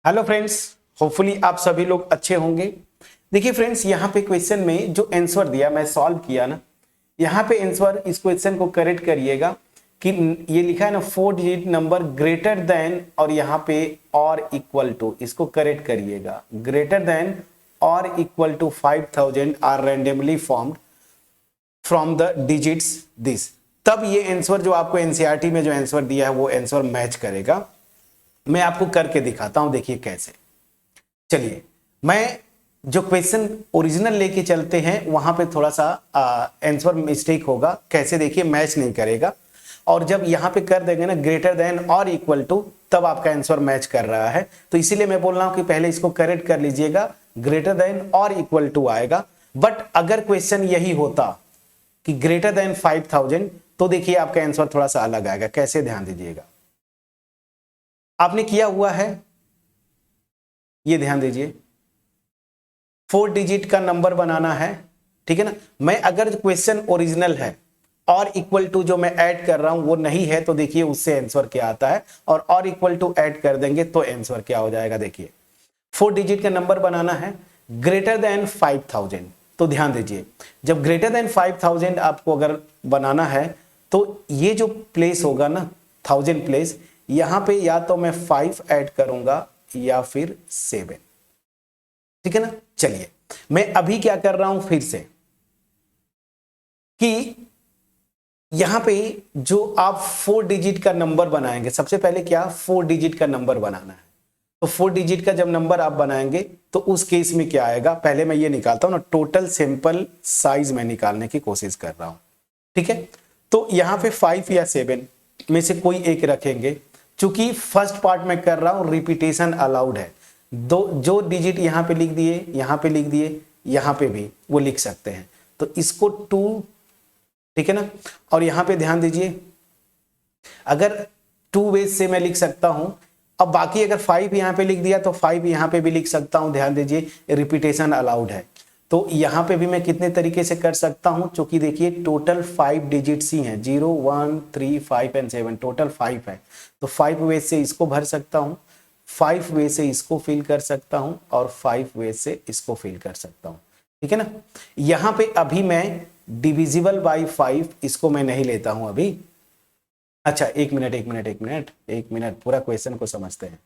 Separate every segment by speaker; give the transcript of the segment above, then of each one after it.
Speaker 1: Hello friends, hopefully आप सभी लोग अच्छे होंगे। देखिए फ्रेंड्स, यहाँ पे क्वेश्चन में जो आंसर दिया मैं सॉल्व किया ना, यहाँ पे आंसर इस क्वेश्चन को करेक्ट करिएगा कि ये लिखा है ना 4 डिजिट नंबर ग्रेटर देन और यहाँ पे और इक्वल टू, इसको करेक्ट करिएगा। ग्रेटर देन और equal to 5000 are randomly formed from the digits this, तब ये आंसर जो आपको एनसीईआरटी में जो आंसर दिया है वो आंसर मैच करेगा। मैं आपको करके दिखाता हूं, देखिए कैसे। चलिए, मैं जो क्वेश्चन ओरिजिनल लेके चलते हैं वहां पे थोड़ा सा आंसर मिस्टेक होगा। कैसे, देखिए मैच नहीं करेगा। और जब यहां पे कर देंगे ना ग्रेटर देन और इक्वल टू, तब आपका आंसर मैच कर रहा है। तो इसीलिए मैं बोल रहा हूं कि पहले इसको करेक्ट कर लीजिएगा, ग्रेटर देन और इक्वल टू आएगा। बट अगर क्वेश्चन यही होता कि ग्रेटर देन 5000, तो देखिए आपका आंसर थोड़ा सा अलग आएगा। कैसे, ध्यान दीजिएगा। आपने किया हुआ है, ये ध्यान दीजिए, 4 डिजिट का नंबर बनाना है, ठीक है ना। मैं अगर क्वेश्चन ओरिजिनल है और इक्वल टू जो मैं ऐड कर रहा हूं वो नहीं है, तो देखिए उससे आंसर क्या आता है। और इक्वल टू ऐड कर देंगे तो आंसर क्या हो जाएगा। देखिए 4 डिजिट का नंबर बनाना है ग्रेटर देन 5000। तो ध्यान दीजिए, जब ग्रेटर देन 5000 आपको अगर बनाना है तो ये जो प्लेस होगा ना 1000 प्लेस, यहां पे या तो मैं 5 ऐड करूंगा या फिर 7, ठीक है ना। चलिए, मैं अभी क्या कर रहा हूं फिर से कि यहां पे जो आप 4 डिजिट का नंबर बनाएंगे, सबसे पहले क्या 4 डिजिट का नंबर बनाना है। तो 4 डिजिट का जब नंबर आप बनाएंगे तो उस केस में क्या आएगा, पहले मैं ये निकालता हूं ना, टोटल सैंपल साइज में निकालने की कोशिश कर रहा हूं, ठीक है। तो यहां पे 5 या 7 में से कोई एक रखेंगे। चूंकि फर्स्ट पार्ट में कर रहा हूं, रिपीटेशन अलाउड है। दो जो डिजिट यहां पे लिख दिए, यहां पे लिख दिए, यहां पे भी वो लिख सकते हैं। तो इसको 2, ठीक है ना। और यहां पे ध्यान दीजिए, अगर 2 वेज से मैं लिख सकता हूं। अब बाकी अगर 5 यहां पे लिख दिया तो 5 यहां पे भी लिख सकता हूं। ध्यान दीजिए, रिपीटेशन अलाउड है। तो यहां पे भी मैं कितने तरीके से कर सकता हूं, क्योंकि देखिए टोटल 5 डिजिट्स ही हैं, 0 1 3 5 एंड 7, टोटल 5 है। तो 5 वे से इसको भर सकता हूं, 5 वे से इसको फिल कर सकता हूं और 5 वे से इसको फिल कर सकता हूं, ठीक है ना। यहां पे अभी मैं डिविजिबल बाई 5 इसको मैं नहीं लेता हूं अभी। अच्छा, एक मिनट, पूरा क्वेश्चन को समझते हैं,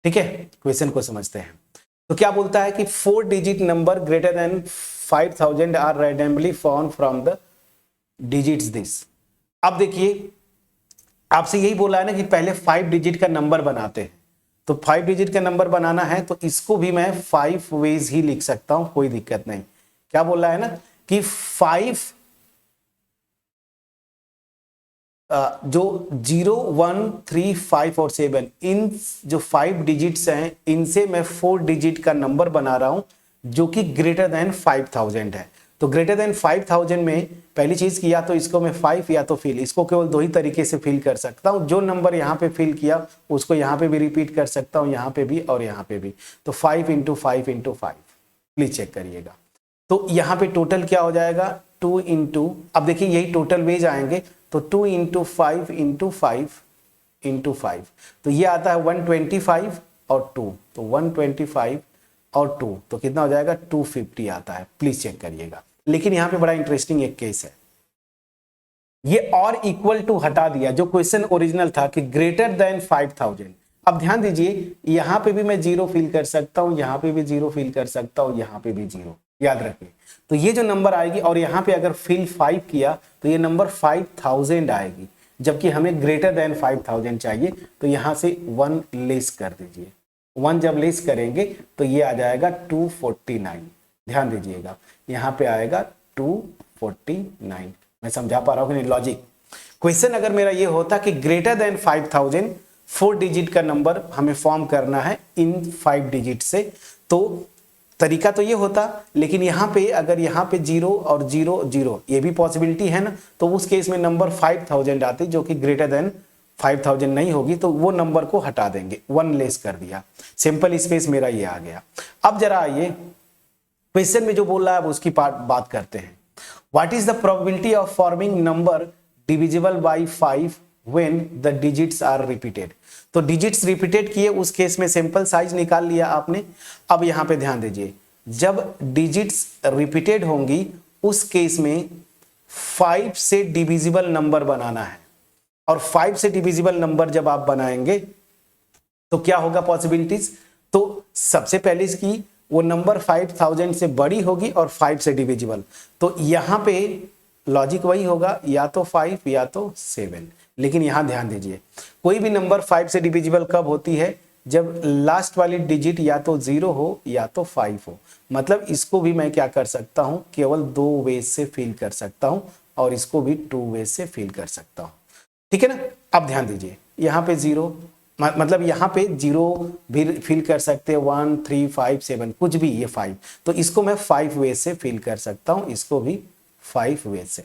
Speaker 1: ठीक है। क्वेश्चन को समझते हैं। तो क्या बोलता है कि 4 digit number greater than 5000 are randomly form from the digits this. अब देखिए, आपसे यही बोला है ना कि पहले 5 डिजिट का नंबर बनाते हैं। तो 5 डिजिट का नंबर बनाना है तो इसको भी मैं 5 वेज ही लिख सकता हूं, कोई दिक्कत नहीं। क्या बोला है ना कि 5 जो 0 1 3 5 और 7, इन जो 5 डिजिट्स हैं इनसे मैं 4 डिजिट का नंबर बना रहा हूं जो कि ग्रेटर देन 5000 है। तो ग्रेटर देन 5000 में पहली चीज की, या तो इसको मैं 5 या तो फिल, इसको केवल दो ही तरीके से फिल कर सकता हूं। जो नंबर यहां पे फिल किया उसको यहां पे भी रिपीट कर सकता हूं, यहां पे भी और यहां पे भी। तो 5 इंटू 5 इंटू 5, प्लीज चेक करिएगा। तो यहां पे टोटल क्या हो जाएगा, 2 इंटू, अब देखिए यही टोटल वेज आएंगे। तो 2 इंटू 5 इंटू 5 इंटू 5, तो ये आता है 125 और 2, तो 125 और 2, तो कितना हो जाएगा 250 आता है। प्लीज चेक करिएगा। लेकिन यहां पे बड़ा इंटरेस्टिंग एक केस है, ये और इक्वल टू हटा दिया। जो क्वेश्चन ओरिजिनल था कि ग्रेटर देन 5000, अब ध्यान दीजिए यहां पे भी मैं 0 फिल कर सकता हूं, यहां पे भी 0 फिल कर सकता हूं, यहां पे भी 0, याद रखिए। तो ये जो नंबर आएगी, और यहां पे अगर फिल 5 किया तो ये नंबर 5000 आएगी, जबकि हमें ग्रेटर देन 5000 चाहिए। तो यहां से 1 लेस कर दीजिए, 1 जब लेस करेंगे तो ये आ जाएगा 249। ध्यान दीजिएगा, यहां पे आएगा 249। मैं समझा पा रहा हूं कि नहीं लॉजिक। क्वेश्चन अगर मेरा ये होता कि ग्रेटर देन 5000 4 डिजिट का नंबर हमें फॉर्म करना है इन 5 डिजिट से, तो तरीका तो ये होता। लेकिन यहां पे अगर यहां पे 0 और 0 0, ये भी पॉसिबिलिटी है ना, तो उस केस में नंबर 5000 आती, जो कि ग्रेटर देन 5000 नहीं होगी, तो वो नंबर को हटा देंगे, 1 लेस कर दिया। सिंपल स्पेस मेरा ये आ गया। अब जरा आइए क्वेश्चन में जो बोल रहा है अब उसकी बात करते हैं। What is the probability of forming number divisible by 5 when the digits are repeated. तो डिजिट्स रिपीटेड किए उस केस में सैंपल साइज निकाल लिया आपने। अब यहां पे ध्यान दीजिए, जब डिजिट्स रिपीटेड होंगी उस केस में 5 से डिविजिबल नंबर बनाना है, और 5 से डिविजिबल नंबर जब आप बनाएंगे तो क्या होगा पॉसिबिलिटीज। तो सबसे पहले इसकी वो नंबर 5000 से बड़ी होगी और 5 से डिविजिबल, तो यहां पे लॉजिक वही होगा, या तो 5 या तो 7। लेकिन यहां ध्यान दीजिए, कोई भी नंबर 5 से डिविजिबल कब होती है, जब लास्ट वाली डिजिट या तो 0 हो या तो 5 हो। मतलब इसको भी मैं क्या कर सकता हूं, केवल 2 वेज से फिल कर सकता हूं, और इसको भी 2 वेज से फिल कर सकता हूं। ठीक है ना। अब ध्यान दीजिए, यहाँ पे 0 मतलब यहाँ पे 0 भी फिल कर सकते हैं, 1 3 5 7 कुछ भी, ये 5, तो इसको मैं 5 वेज से फिल कर सकता हूं, इसको भी 5 वेज से।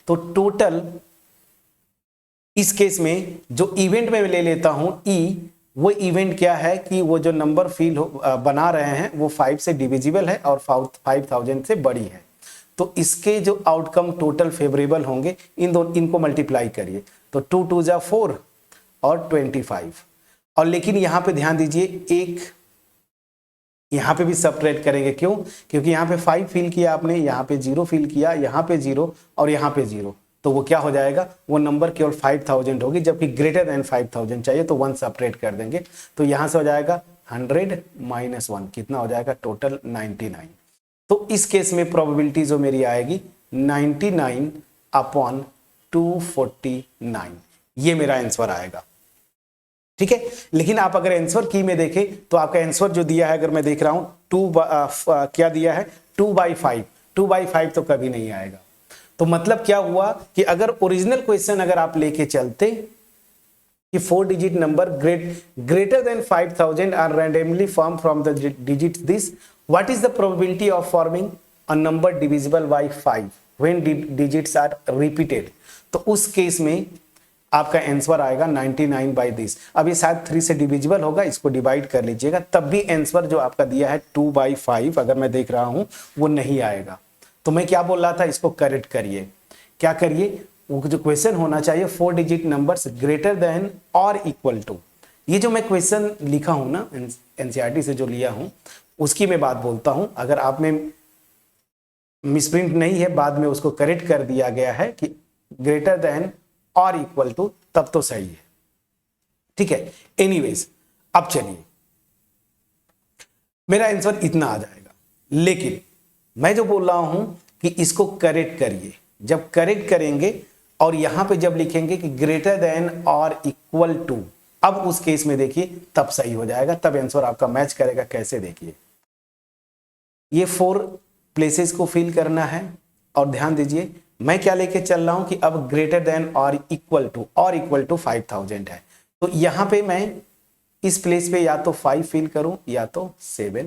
Speaker 1: तो टोटल इस केस में जो इवेंट में ले लेता हूं ई, वो इवेंट क्या है कि वो जो नंबर बना रहे हैं वो 5 से डिविजिबल है और 5000 से बड़ी है। तो इसके जो आउटकम टोटल फेवरेबल होंगे, इनको मल्टीप्लाई करिए, तो 2 2 जा 4 और 25। और लेकिन यहां पे ध्यान दीजिए, एक यहां पे भी सबट्रैक्ट करेंगे, क्यों, क्योंकि यहां पे 5 फिल किया आपने, यहां पे 0 फिल किया, यहां पे 0 और यहां पे 0, तो वो क्या हो जाएगा, वो नंबर केवल 5000 होगी, जबकि ग्रेटर देन 5000 चाहिए, तो 1 सबट्रैक्ट कर देंगे। तो यहां से हो जाएगा 100 माइनस 1, कितना हो जाएगा टोटल 99। तो इस केस में प्रोबेबिलिटी जो मेरी आएगी 99/249, ये मेरा आंसर आएगा। ठीक है। लेकिन आप अगर आंसर की में देखें तो आपका आंसर जो दिया है, अगर मैं देख रहा हूं क्या दिया है, 2/5, 2/5 तो कभी नहीं आएगा। तो मतलब क्या हुआ कि अगर ओरिजिनल क्वेश्चन अगर आप लेके चलते कि 4 digit number greater than 5000 are randomly formed from the digits this, what is the probability of forming a number divisible by 5 when digits are repeated। तो उस केस में आपका आंसर आएगा 99/this। अब ये शायद 3 से डिविजिबल होगा, इसको डिवाइड कर लीजिएगा, तब भी आंसर जो आपका दिया है 2/5 अगर मैं देख रहा हूं वो नहीं आएगा। तो मैं क्या बोल रहा था, इसको करेक्ट करिए। क्या करिए, वो जो क्वेश्चन होना चाहिए 4 डिजिट नंबर्स ग्रेटर देन और इक्वल टू। ये जो मैं क्वेश्चन लिखा हूं ना एनसीईआरटी से जो लिया हूं, उसकी मैं बात बोलता हूं। अगर आप में मिसप्रिंट नहीं है, बाद में उसको करेक्ट कर दिया गया है कि ग्रेटर देन और इक्वल टू, तब तो सही है। ठीक है। एनीवेज, अब चलिए, मेरा आंसर इतना आ जाएगा। लेकिन मैं जो बोल रहा हूं कि इसको करेक्ट करिए। जब करेक्ट करेंगे और यहां पे जब लिखेंगे कि ग्रेटर देन और इक्वल टू, अब उस केस में देखिए तब सही हो जाएगा, तब आंसर आपका मैच करेगा। कैसे, देखिए, ये 4 प्लेसेस को फिल करना है, और ध्यान दीजिए मैं क्या लेके चल रहा हूं कि अब ग्रेटर देन और इक्वल टू 5000 है। तो यहां पे मैं इस प्लेस पे या तो 5 फिल करूं या तो 7,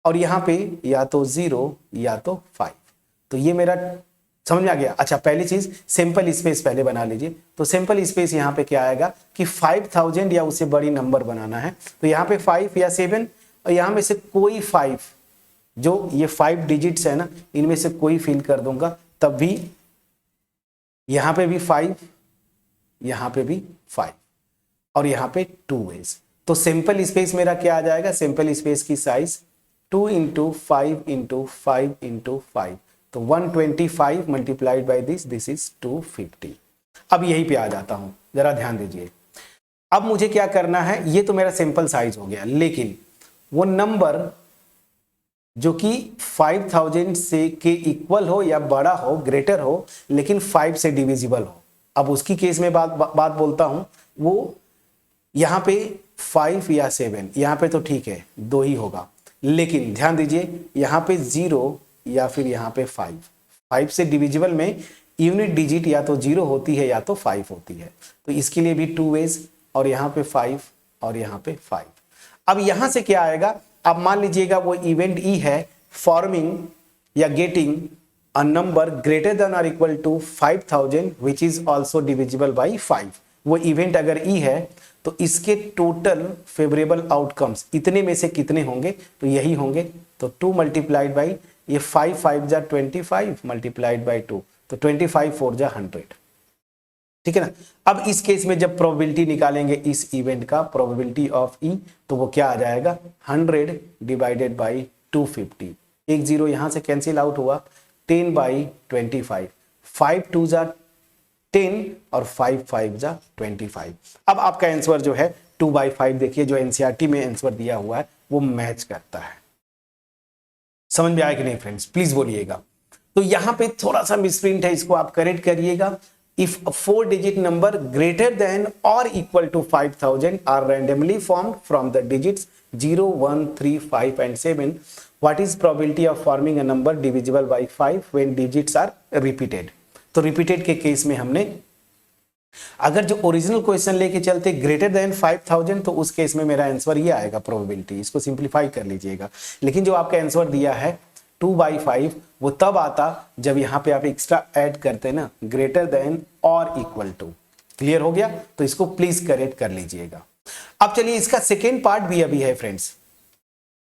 Speaker 1: और यहां पे या तो 0 या तो 5। तो ये मेरा समझ में आ गया। अच्छा, पहली चीज सिंपल स्पेस पहले बना लीजिए। तो सिंपल स्पेस यहां पे क्या आएगा कि 5000 या उससे बड़ी नंबर बनाना है, तो यहां पे 5 या 7, और यहां में से कोई 5, जो ये 5 डिजिट्स है ना, इनमें से कोई फिल कर दूंगा, तब भी यहां पे भी 5, यहां पे भी 5, और यहां पे 2 वेज। तो सिंपल स्पेस मेरा क्या आ जाएगा, सिंपल स्पेस की साइज 2 × 5 × 5 × 5, तो 125 मल्टीप्लाइड बाई दिस इज 250। अब यहीं पे आ जाता हूं, जरा ध्यान दीजिए। अब मुझे क्या करना है, ये तो मेरा सिंपल साइज हो गया, लेकिन वो नंबर जो कि 5000 से के इक्वल हो या बड़ा हो, ग्रेटर हो, लेकिन 5 से डिविजिबल हो। अब उसकी केस में बात बोलता हूं, वो यहां पे 5 या 7, यहां पे तो ठीक है 2 ही होगा, लेकिन ध्यान दीजिए यहां पे 0 या फिर यहां पे 5 से डिविजिबल में यूनिट डिजिट या तो 0 होती है या तो 5 होती है। तो इसके लिए भी 2 वेज, और यहां पे 5 और यहां पे 5। अब यहां से क्या आएगा, अब मान लीजिएगा वो इवेंट ई है, फॉर्मिंग या getting a number greater than और equal to 5000 which is also divisible by 5। वो इवेंट अगर ई है तो इसके टोटल फेवरेबल आउटकम्स इतने में से कितने होंगे, तो यही होंगे। तो 2 मल्टीप्लाइड बाई ये 5 5 जा 25 मल्टीप्लाइड बाई 2, तो 25 4 जा 100। ठीक है ना। अब इस केस में जब प्रोबेबिलिटी निकालेंगे इस इवेंट का, प्रोबेबिलिटी ऑफ ई, तो वो क्या आ जाएगा 100 डिवाइडेड बाई 250, एक जीरो यहां से कैंसिल आउट हुआ, 10/25, 5 2 जा 10 और 5 5 जा 25। अब आपका आंसर जो है 2/5, देखिए जो एनसीईआरटी में आंसर दिया हुआ है वो मैच करता है। समझ में आया कि नहीं फ्रेंड्स, प्लीज बोलिएगा। तो यहां पे थोड़ा सा मिसप्रिंट है, इसको आप करेक्ट करिएगा। If a 4-digit number greater than or equal to 5000 are randomly formed from the digits 0, 1, 3, 5 and 7, what is probability of forming a number divisible by 5 when digits are repeated? तो repeated के case में हमने अगर जो original question लेके चलते greater than 5000, तो उस केस में मेरा आंसर ये आएगा प्रोबेबिलिटी, इसको सिंप्लीफाई कर लीजिएगा। लेकिन जो आपका आंसर दिया है 2/5, वो तब आता जब यहां पे आप एक्स्ट्रा ऐड करते ना, ग्रेटर देन और इक्वल टू। क्लियर हो गया? तो इसको प्लीज करेक्ट कर लीजिएगा। अब चलिए इसका सेकेंड पार्ट भी अभी है फ्रेंड्स।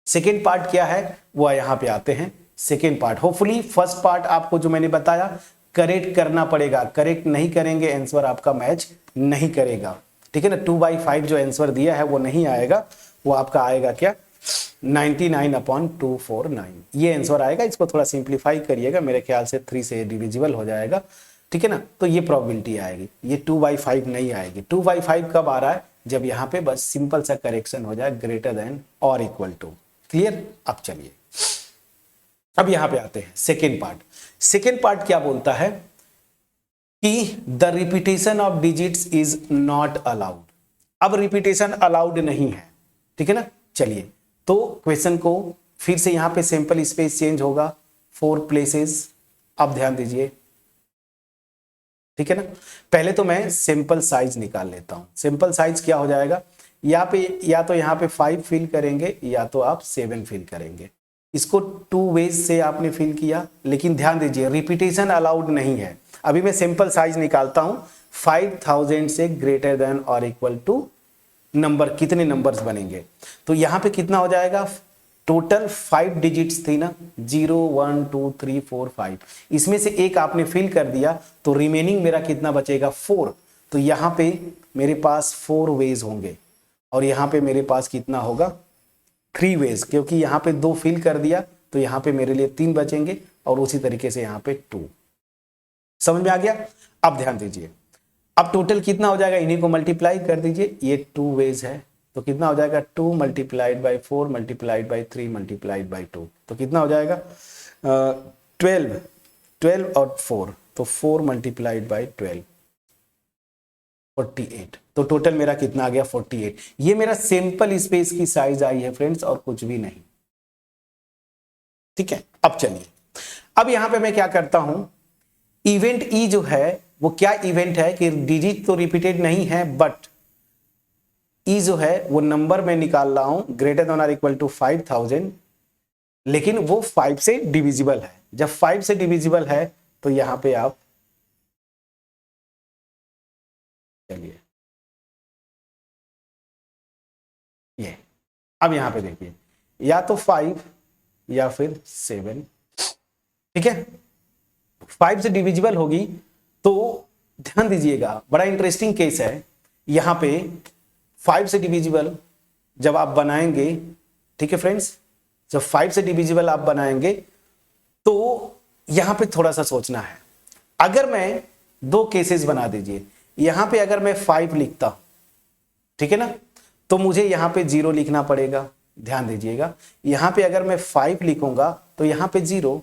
Speaker 1: सेकेंड पार्ट क्या है वो यहां पे आते हैं। Second part, hopefully first part आपको जो मैंने बताया करेक्ट करना पड़ेगा, करेक्ट नहीं करेंगे आंसर आपका मैच नहीं करेगा। ठीक है ना, 2/5 जो आंसर दिया है वो नहीं आएगा, वो आपका आएगा क्या 99/249, ये आंसर आएगा। इसको थोड़ा सिंप्लीफाई करिएगा, मेरे ख्याल से 3 से डिविजिबल हो जाएगा। ठीक है ना, तो ये प्रोबेबिलिटी आएगी, ये 2/5 नहीं आएगी। 2/5 कब आ रहा है? जब यहां पे बस सिंपल सा करेक्शन हो जाए ग्रेटर देन और इक्वल टू। क्लियर? अब चलिए अब यहां पे आते हैं सेकेंड पार्ट। सेकेंड पार्ट क्या बोलता है कि the repetition of digits is not allowed. अब रिपीटेशन अलाउड नहीं है, ठीक है ना। चलिए तो क्वेश्चन को फिर से यहां पे सैंपल स्पेस चेंज होगा 4 प्लेसेस। अब ध्यान दीजिए, ठीक है ना। पहले तो मैं सैंपल साइज निकाल लेता हूं। सैंपल साइज क्या हो जाएगा, या तो यहां पे 5 फिल करेंगे या तो आप 7 फिल करेंगे। इसको 2 वेज से आपने फिल किया, लेकिन ध्यान दीजिए रिपीटेशन अलाउड नहीं है। अभी मैं सैंपल साइज निकालता हूं 5000 से ग्रेटर देन और इक्वल टू नंबर, कितने नंबर्स बनेंगे। तो यहां पे कितना हो जाएगा, टोटल 5 डिजिट्स थी ना, 0, 1, 2, 3, 4, 5, इसमें से एक आपने फिल कर दिया तो रिमेनिंग मेरा कितना बचेगा 4। तो यहां पे मेरे पास 4 वेज होंगे और यहां पे मेरे पास कितना होगा 3 वेज, क्योंकि यहां पे 2 फिल कर दिया तो यहां पे मेरे लिए 3 बचेंगे और उसी तरीके से यहां पे 2। समझ में आ गया? अब ध्यान दीजिए, अब टोटल कितना हो जाएगा, इन्हीं को मल्टीप्लाई कर दीजिए। ये 2 वेज है तो कितना हो जाएगा 2 multiplied by 4 multiplied by 3 multiplied by 2, तो कितना हो जाएगा 12 और 4, तो 4 मल्टीप्लाइड बाई 12 48। तो टोटल मेरा कितना आ गया 48। ये मेरा सैंपल स्पेस की साइज आई है फ्रेंड्स, और कुछ भी नहीं। ठीक है, अब चलिए अब यहां पे मैं क्या करता हूं, इवेंट ई जो है वो क्या इवेंट है कि डिजिट तो रिपीटेड नहीं है, बट ई जो है वो नंबर में निकाल रहा हूं ग्रेटर देन और इक्वल टू 5000, लेकिन वो 5 से डिविजिबल है। जब 5 से डिविजिबल है तो यहां पे आप चलिए ये, अब यहां पे देखिए या तो 5 या फिर 7, ठीक है। 5 से डिविजिबल होगी तो ध्यान दीजिएगा, बड़ा इंटरेस्टिंग केस है। यहां पे 5 से डिविजिबल जब आप बनाएंगे, ठीक है फ्रेंड्स, जब 5 से डिविजिबल आप बनाएंगे तो यहां पे थोड़ा सा सोचना है। अगर मैं 2 केसेस बना दीजिए, यहां पे अगर मैं 5 लिखता हूं, ठीक है ना, तो मुझे यहां पे 0 लिखना पड़ेगा। ध्यान दीजिएगा, यहां पे अगर मैं 5 लिखूंगा तो यहां पे 0,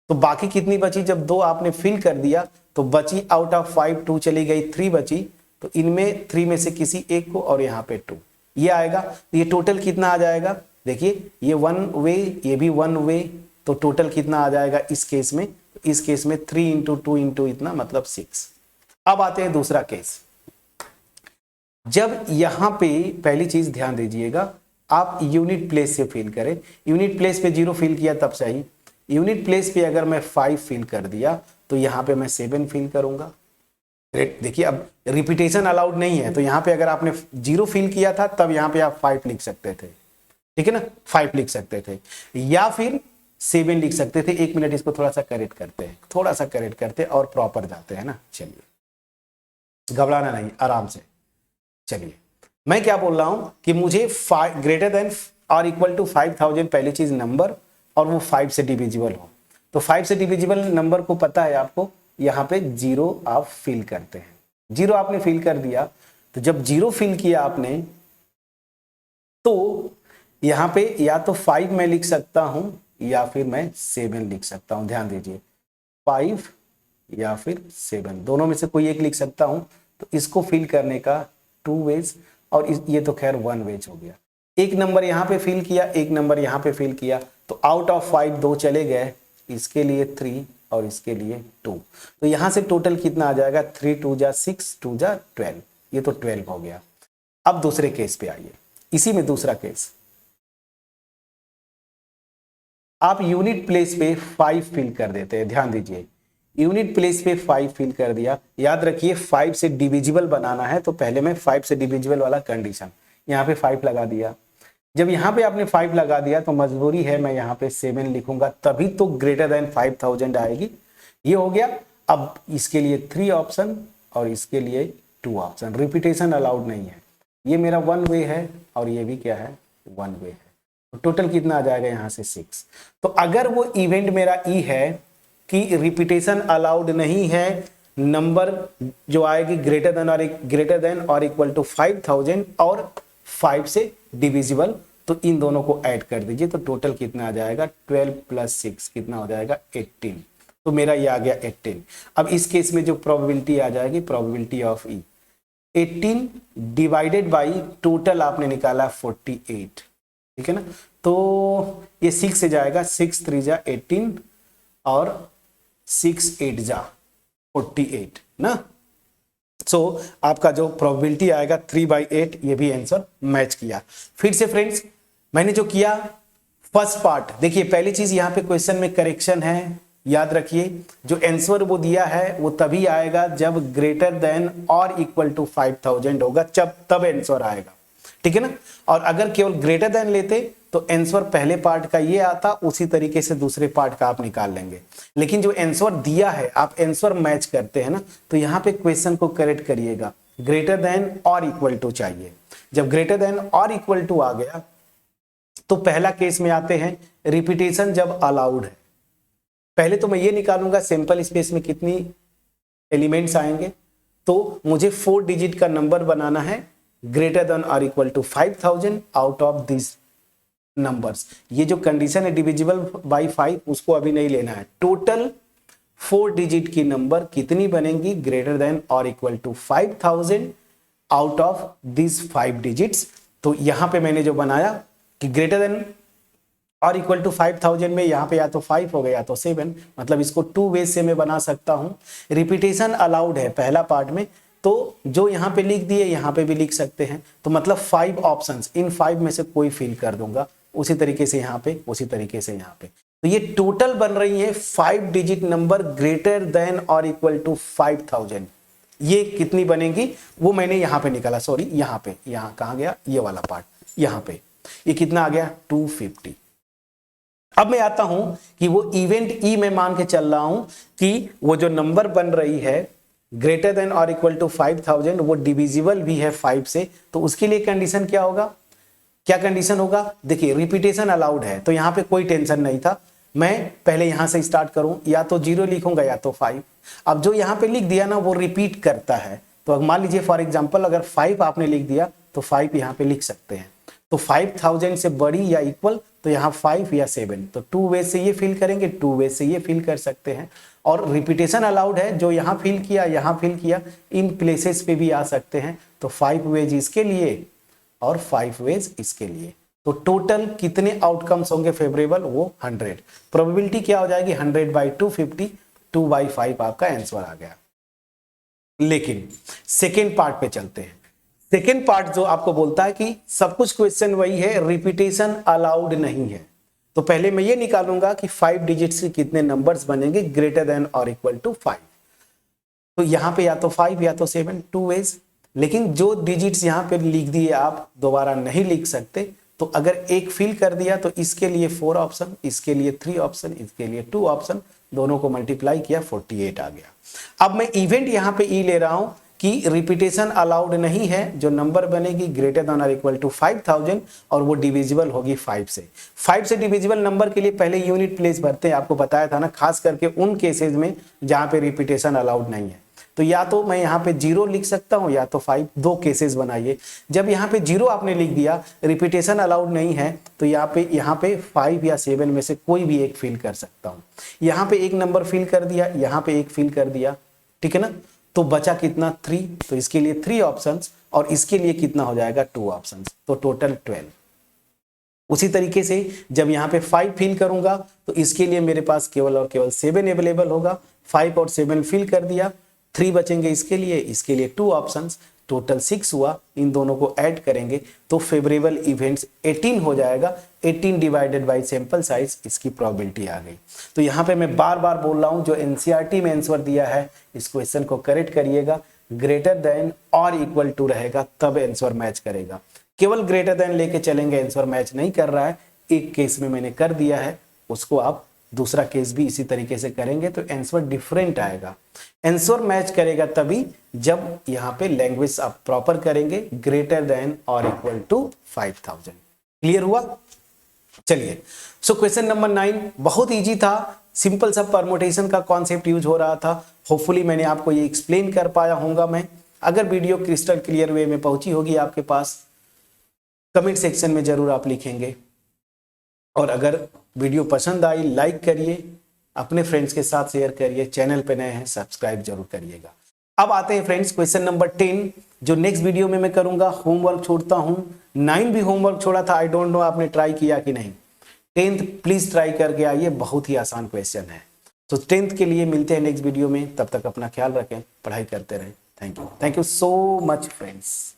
Speaker 1: तो बाकी कितनी बची, जब 2 आपने फिल कर दिया तो बची आउट ऑफ 5 2 चली गई, 3 बची, तो इनमें 3 में से किसी एक को, और यहां पे 2 ये आएगा। तो ये टोटल कितना आ जाएगा, देखिए ये 1 वे, ये भी 1 वे, तो टोटल कितना आ जाएगा इस केस में, इस केस में 3 इंटू 2 इंटू इतना मतलब 6। अब आते हैं दूसरा केस। जब यहां पे पहली चीज ध्यान दीजिएगा, आप यूनिट प्लेस से फिल करें। यूनिट प्लेस पे 0 फिल किया तब सही, यूनिट प्लेस पे अगर मैं 5 फिल कर दिया तो यहां पे मैं 7 फिल करूंगा। देखिए अब रिपीटेशन अलाउड नहीं है, तो यहां पे अगर आपने 0 फिल किया था तब यहां पे आप 5 लिख सकते थे, ठीक है ना, 5 लिख सकते थे, या फिर 7 लिख सकते थे। 1 मिनट इसको थोड़ा सा करेक्ट करते हैं, थोड़ा सा करेक्ट करते और प्रॉपर जाते हैं ना। चलिए घबराना नहीं, आराम से। चलिए मैं क्या बोल रहा हूं कि मुझे ग्रेटर देन और इक्वल टू 5000 पहली चीज नंबर, और वो 5 से डिविजिबल हो। तो 5 से डिविजिबल नंबर को पता है आपको, यहाँ पे 0 आप फिल करते हैं। 0 आपने फिल कर दिया, तो जब 0 फिल किया आपने, तो यहां पे या तो 5 मैं लिख सकता हूं या फिर मैं 7 लिख सकता हूं। ध्यान दीजिए, 5 या फिर 7, दोनों में से कोई एक लिख सकता हूं। तो इसको फिल करने का 2 वेज, और ये तो खैर 1 वेज हो गया। एक नंबर यहां पे फिल किया, एक नंबर यहां पे फिल किया, तो आउट ऑफ 5 2 चले गए, इसके लिए 3 और इसके लिए 2। तो यहां से टोटल कितना आ जाएगा, 3 2 जा 6, 2 जा 12, ये तो 12 हो गया। अब दूसरे केस पे आइए, इसी में दूसरा केस, आप यूनिट प्लेस पे 5 फिल कर देते हैं। ध्यान दीजिए, यूनिट प्लेस पे 5 फिल कर दिया। याद रखिए 5 से डिविजिबल बनाना है, तो पहले मैं 5 से डिविजिबल वाला कंडीशन, यहाँ पे 5 लगा दिया। जब यहाँ पे आपने 5 लगा दिया तो मजबूरी है मैं यहाँ पे 7 लिखूंगा, तभी तो ग्रेटर देन 5000 आएगी। ये हो गया। अब इसके लिए 3 ऑप्शन और इसके लिए 2 ऑप्शन, रिपीटेशन अलाउड नहीं है। ये मेरा 1 वे है और ये भी क्या है, 1 वे है। तो टोटल कितना आ जाएगा यहाँ से 6। तो अगर वो इवेंट मेरा ई है कि रिपीटेशन अलाउड नहीं है, नंबर जो आएगी ग्रेटर देन और इक्वल टू 5000 और 5 से डिविजिबल, तो इन दोनों को ऐड कर दीजिए। तो टोटल कितना आ जाएगा, 12 + 6 कितना हो जाएगा, 18। तो मेरा ये आ गया 18। अब इस केस में जो प्रोबेबिलिटी आ जाएगी, probability of E, 18 divided by total आपने निकाला 48, ठीक है ना। तो ये 6 से जाएगा, 6 3 जा 18 और 6 8 जा 48 ना। सो आपका जो प्रोबेबिलिटी आएगा 3/8, ये भी आंसर मैच किया। फिर से फ्रेंड्स, मैंने जो किया फर्स्ट पार्ट, देखिए पहली चीज यहाँ पे क्वेश्चन में करेक्शन है। याद रखिए जो आंसर वो दिया है वो तभी आएगा जब ग्रेटर देन और इक्वल टू 5000 होगा, तब आंसर आएगा, ठीक है ना। और अगर केवल ग्रेटर देन लेते तो आंसर पहले पार्ट का ये आता, उसी तरीके से दूसरे पार्ट का आप निकाल लेंगे। लेकिन जो आंसर दिया है, आप आंसर मैच करते हैं ना, तो यहाँ पे क्वेश्चन को करेक्ट करिएगा, ग्रेटर देन और इक्वल टू चाहिए। जब ग्रेटर देन और इक्वल टू आ गया तो पहला केस में आते हैं, रिपीटेशन जब अलाउड है। पहले तो मैं ये निकालूंगा सैंपल स्पेस में कितनी एलिमेंट्स आएंगे, तो मुझे 4 डिजिट का नंबर बनाना है, ग्रेटर देन और equal to 5000 out of this numbers. ये जो कंडीशन है डिविजिबल बाय 5, उसको अभी नहीं लेना है। टोटल 4 डिजिट की नंबर कितनी बनेंगी, ग्रेटर देन और equal to 5000 out of this 5 digits. तो यहां पे मैंने जो बनाया कि ग्रेटर देन और इक्वल टू 5000 में यहाँ पे या तो 5 हो गया या तो 7, मतलब इसको 2 वेज से मैं बना सकता हूं। रिपीटेशन अलाउड है पहला पार्ट में, तो जो यहाँ पे लिख दिए यहाँ पे भी लिख सकते हैं। तो मतलब 5 ऑप्शंस, इन 5 में से कोई फिल कर दूंगा, उसी तरीके से यहाँ पे, उसी तरीके से यहाँ पे। तो ये टोटल बन रही है 5 डिजिट नंबर ग्रेटर देन और इक्वल टू 5000। ये कितनी बनेगी वो मैंने यहाँ पे निकाला, सॉरी यहाँ पे, यहाँ कहाँ गया ये वाला पार्ट, यहाँ पे ये कितना आ गया 250। अब मैं आता हूं कि वो इवेंट ई में मान के चल रहा हूं कि वो जो नंबर बन रही है ग्रेटर देन और इक्वल टू 5000 वो डिविजिबल भी है 5 से, तो उसके लिए कंडीशन क्या होगा, क्या कंडीशन होगा, देखिए रिपीटेशन अलाउड है, तो यहाँ पे कोई टेंशन नहीं था। मैं पहले यहां से स्टार्ट करूं, या तो 0 लिखूंगा या तो 5। अब जो यहाँ पे लिख दिया ना वो रिपीट करता है, तो मान लीजिए फॉर एग्जाम्पल अगर 5 आपने लिख दिया तो 5 यहाँ पे लिख सकते हैं। तो 5000 से बड़ी या इक्वल, तो यहाँ 5 या 7, तो 2 वे से ये फिल करेंगे, 2 वे से ये फिल कर सकते हैं। और रिपीटेशन अलाउड है, जो यहाँ फिल किया यहाँ फिल किया, इन प्लेसेस पे भी आ सकते हैं। तो 5 वेज इसके लिए और 5 वेज इसके लिए, तो टोटल कितने आउटकम्स होंगे फेवरेबल, वो 100। प्रोबेबिलिटी क्या हो जाएगी 100/250, 2/5 आपका आंसर आ गया। लेकिन सेकेंड पार्ट पे चलते हैं। सेकेंड पार्ट जो आपको बोलता है कि सब कुछ क्वेश्चन वही है, रिपीटेशन अलाउड नहीं है। तो पहले मैं ये निकालूंगा कि 5 डिजिट्स के कितने नंबर्स बनेंगे ग्रेटर देन और इक्वल टू 5। तो यहां पे या तो 5 या तो 7, 2 वेज। लेकिन जो डिजिट्स यहां पे लिख दिए आप दोबारा नहीं लिख सकते, तो अगर एक फिल कर दिया तो इसके लिए 4 ऑप्शन, इसके लिए 3 ऑप्शन, इसके लिए 2 ऑप्शन, दोनों को मल्टीप्लाई किया 48 आ गया। अब मैं इवेंट यहां पे ई ले रहा हूं कि रिपीटेशन अलाउड नहीं है, जो नंबर बनेगी ग्रेटर देन और इक्वल टू 5000 और वो डिविजिबल होगी 5 से। 5 से डिविजिबल नंबर के लिए पहले यूनिट प्लेस भरते हैं, आपको बताया था ना, खास करके उन केसेस में जहां पे रिपीटेशन अलाउड नहीं है। तो या तो मैं यहाँ पे 0 लिख सकता हूँ या तो 5, दो केसेस बनाइए। जब यहाँ पे 0 आपने लिख दिया, रिपीटेशन अलाउड नहीं है, तो यहाँ पे 5 या 7 में से कोई भी एक फिल कर सकता हूँ। यहाँ पे एक नंबर फिल कर दिया, यहाँ पे एक फिल कर दिया, ठीक है ना। तो बचा कितना 3, तो इसके लिए 3 ऑप्शंस और इसके लिए कितना हो जाएगा 2 ऑप्शंस, तो टोटल 12। उसी तरीके से जब यहाँ पे 5 फिल करूंगा तो इसके लिए मेरे पास केवल और केवल 7 अवेलेबल होगा। 5 और 7 फिल कर दिया, 3 बचेंगे इसके लिए 2 ऑप्शंस, टोटल 6 हुआ। इन दोनों को ऐड करेंगे तो फेवरेबल इवेंट्स 18 हो जाएगा। 18 डिवाइडेड बाय सैंपल साइज, इसकी प्रोबेबिलिटी आ गई। तो यहाँ पे मैं बार बार बोल रहा हूँ, जो एनसीईआरटी में आंसर दिया है इस क्वेश्चन को करेक्ट करिएगा। ग्रेटर देन और इक्वल टू रहेगा तब आंसर मैच करेगा। केवल ग्रेटर देन लेके चलेंगे, आंसर मैच नहीं कर रहा है। एक केस में मैंने कर दिया है, उसको आप दूसरा केस भी इसी तरीके से करेंगे तो आंसर डिफरेंट आएगा। आंसर मैच करेगा तभी जब यहाँ पे लैंग्वेज आप प्रॉपर करेंगे, ग्रेटर देन और इक्वल टू 5000। क्लियर हुआ? चलिए, सो क्वेश्चन नंबर 9 बहुत इजी था, सिंपल सा परमुटेशन का कॉन्सेप्ट यूज हो रहा था। होपफुली मैंने आपको ये एक्सप्लेन कर पाया होगा मैं। अगर वीडियो क्रिस्टल क्लियर वे में पहुंची होगी आपके पास, कमेंट सेक्शन में जरूर आप लिखेंगे। और अगर वीडियो पसंद आई लाइक करिए, अपने फ्रेंड्स के साथ शेयर करिए, चैनल पे नए हैं सब्सक्राइब जरूर करिएगा। अब आते हैं फ्रेंड्स क्वेश्चन नंबर 10, जो नेक्स्ट वीडियो में मैं करूंगा। होमवर्क छोड़ता हूं, 9 भी होमवर्क छोड़ा था, आई डोंट नो आपने ट्राई किया कि नहीं। 10th प्लीज ट्राई करके आइए, बहुत ही आसान क्वेश्चन है। तो 10th के लिए मिलते हैं नेक्स्ट वीडियो में, तब तक अपना ख्याल रखें, पढ़ाई करते रहें। Thank you so much friends.